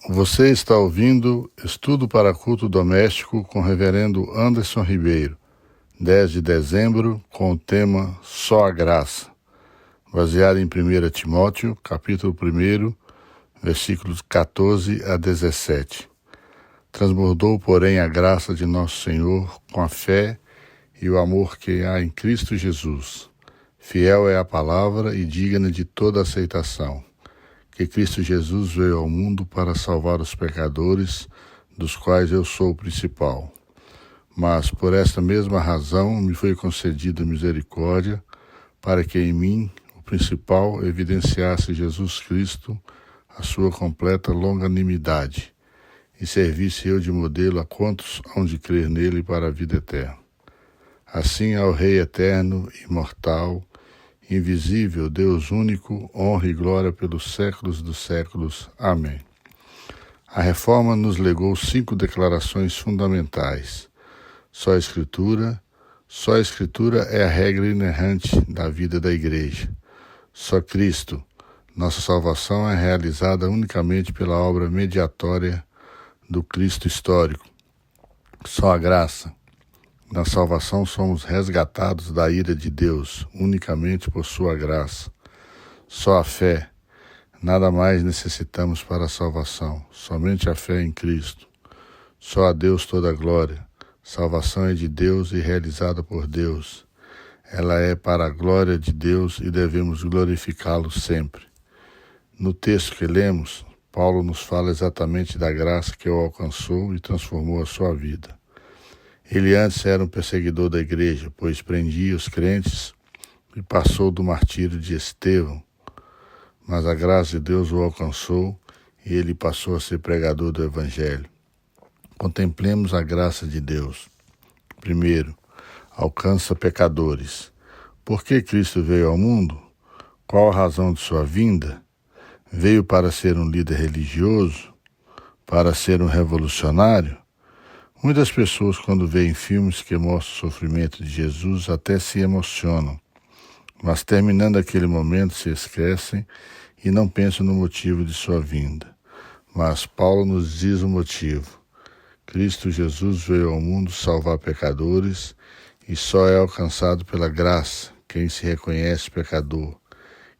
Você está ouvindo Estudo para Culto Doméstico com o Reverendo Anderson Ribeiro, 10 de dezembro, com o tema Só a Graça, baseado em 1 Timóteo, capítulo 1, versículos 14 a 17. Transbordou, porém, a graça de nosso Senhor com a fé e o amor que há em Cristo Jesus. Fiel é a palavra e digna de toda aceitação, que Cristo Jesus veio ao mundo para salvar os pecadores, dos quais eu sou o principal. Mas, por esta mesma razão, me foi concedida misericórdia, para que em mim, o principal, evidenciasse Jesus Cristo a sua completa longanimidade, e servisse eu de modelo a quantos hão de crer nele para a vida eterna. Assim, ao Rei eterno, imortal, invisível, Deus único, honra e glória pelos séculos dos séculos. Amém. A Reforma nos legou 5 declarações fundamentais. Só a Escritura é a regra inerrante da vida da Igreja. Só Cristo. Nossa salvação é realizada unicamente pela obra mediatória do Cristo histórico. Só a graça. Na salvação somos resgatados da ira de Deus, unicamente por sua graça. Só a fé. Nada mais necessitamos para a salvação, somente a fé em Cristo. Só a Deus toda a glória. Salvação é de Deus e realizada por Deus. Ela é para a glória de Deus e devemos glorificá-lo sempre. No texto que lemos, Paulo nos fala exatamente da graça que o alcançou e transformou a sua vida. Ele antes era um perseguidor da igreja, pois prendia os crentes e passou do martírio de Estevão. Mas a graça de Deus o alcançou e ele passou a ser pregador do Evangelho. Contemplemos a graça de Deus. Primeiro, alcança pecadores. Por que Cristo veio ao mundo? Qual a razão de sua vinda? Veio para ser um líder religioso? Para ser um revolucionário? Muitas pessoas, quando veem filmes que mostram o sofrimento de Jesus, até se emocionam, mas terminando aquele momento se esquecem e não pensam no motivo de sua vinda. Mas Paulo nos diz o motivo. Cristo Jesus veio ao mundo salvar pecadores e só é alcançado pela graça quem se reconhece pecador,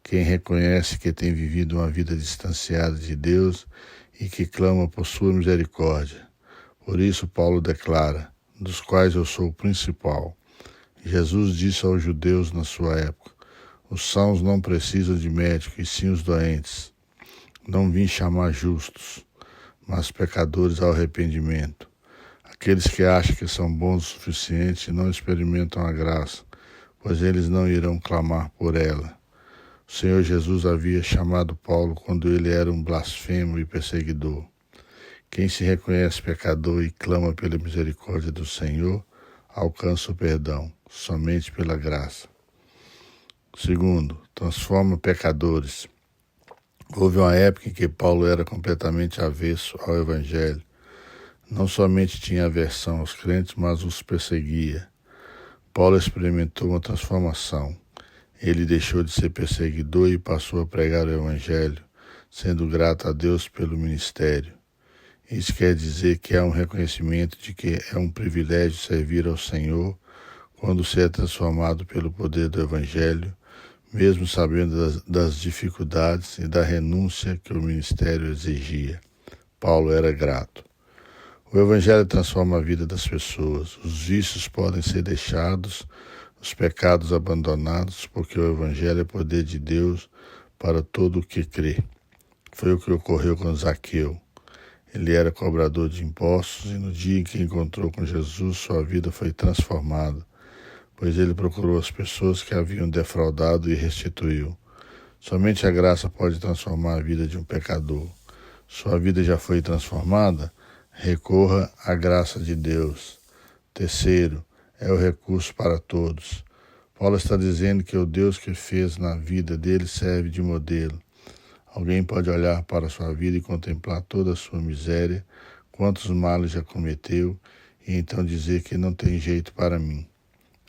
quem reconhece que tem vivido uma vida distanciada de Deus e que clama por sua misericórdia. Por isso Paulo declara, dos quais eu sou o principal. Jesus disse aos judeus na sua época, os sãos não precisam de médico, e sim os doentes. Não vim chamar justos, mas pecadores ao arrependimento. Aqueles que acham que são bons o suficiente não experimentam a graça, pois eles não irão clamar por ela. O Senhor Jesus havia chamado Paulo quando ele era um blasfemo e perseguidor. Quem se reconhece pecador e clama pela misericórdia do Senhor, alcança o perdão, somente pela graça. Segundo, transforma pecadores. Houve uma época em que Paulo era completamente avesso ao Evangelho. Não somente tinha aversão aos crentes, mas os perseguia. Paulo experimentou uma transformação. Ele deixou de ser perseguidor e passou a pregar o Evangelho, sendo grato a Deus pelo ministério. Isso quer dizer que há um reconhecimento de que é um privilégio servir ao Senhor quando se é transformado pelo poder do Evangelho, mesmo sabendo das dificuldades e da renúncia que o ministério exigia. Paulo era grato. O Evangelho transforma a vida das pessoas. Os vícios podem ser deixados, os pecados abandonados, porque o Evangelho é poder de Deus para todo o que crê. Foi o que ocorreu com Zaqueu. Ele era cobrador de impostos e no dia em que encontrou com Jesus, sua vida foi transformada, pois ele procurou as pessoas que haviam defraudado e restituiu. Somente a graça pode transformar a vida de um pecador. Sua vida já foi transformada? Recorra à graça de Deus. Terceiro, é o recurso para todos. Paulo está dizendo que o Deus que fez na vida dele serve de modelo. Alguém pode olhar para a sua vida e contemplar toda a sua miséria, quantos males já cometeu, e então dizer que não tem jeito para mim.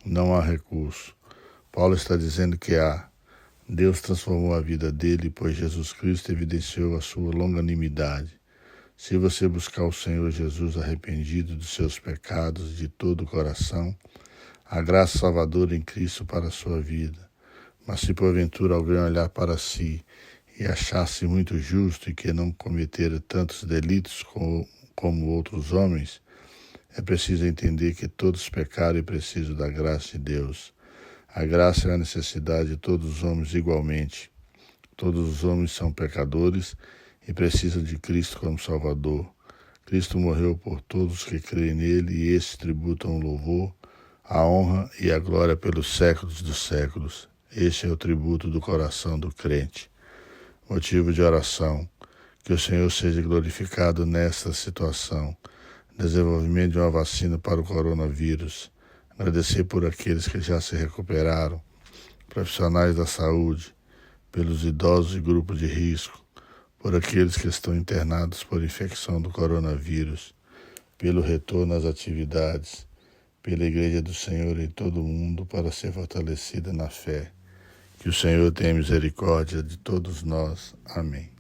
Não há recurso. Paulo está dizendo que há. Deus transformou a vida dele, pois Jesus Cristo evidenciou a sua longanimidade. Se você buscar o Senhor Jesus arrependido dos seus pecados de todo o coração, a graça salvadora em Cristo para a sua vida. Mas se porventura alguém olhar para si e achar-se muito justo e que não cometera tantos delitos como outros homens, é preciso entender que todos pecaram e precisam da graça de Deus. A graça é a necessidade de todos os homens igualmente. Todos os homens são pecadores e precisam de Cristo como Salvador. Cristo morreu por todos que creem nele e estes tributam o louvor, a honra e a glória pelos séculos dos séculos. Este é o tributo do coração do crente. Motivo de oração. Que o Senhor seja glorificado nesta situação. Desenvolvimento de uma vacina para o coronavírus. Agradecer por aqueles que já se recuperaram, profissionais da saúde, pelos idosos e grupos de risco, por aqueles que estão internados por infecção do coronavírus, pelo retorno às atividades, pela Igreja do Senhor em todo o mundo para ser fortalecida na fé. Que o Senhor tenha misericórdia de todos nós. Amém.